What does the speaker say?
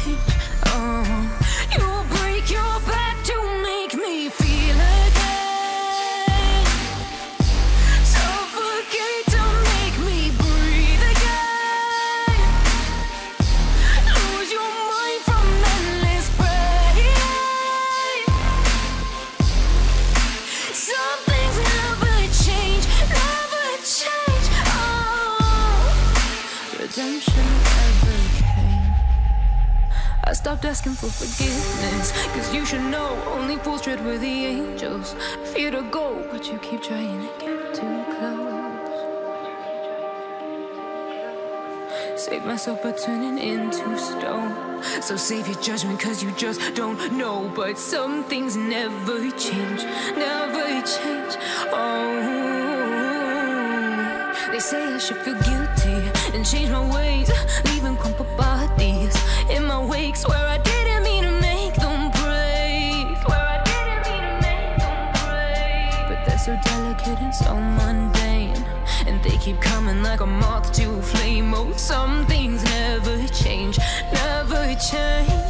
change. You break your back to make me feel again. Suffocate to make me breathe again. Lose your mind from endless pain. Some things never change, never change. Redemption never came. I stopped asking for forgiveness, cause you should know only fools tread where the angels fear to go, but you keep trying to get too close. Save myself by turning into stone. So save your judgment cause you just don't know. But some things never change, never change. They say I should feel guilty and change my ways, leaving crumpled bodies in my wake. Swear I didn't mean to make them break. Swear I didn't mean to make them break. But they're so delicate and so mundane, and they keep coming like a moth to a flame. Oh, some things never change, never change.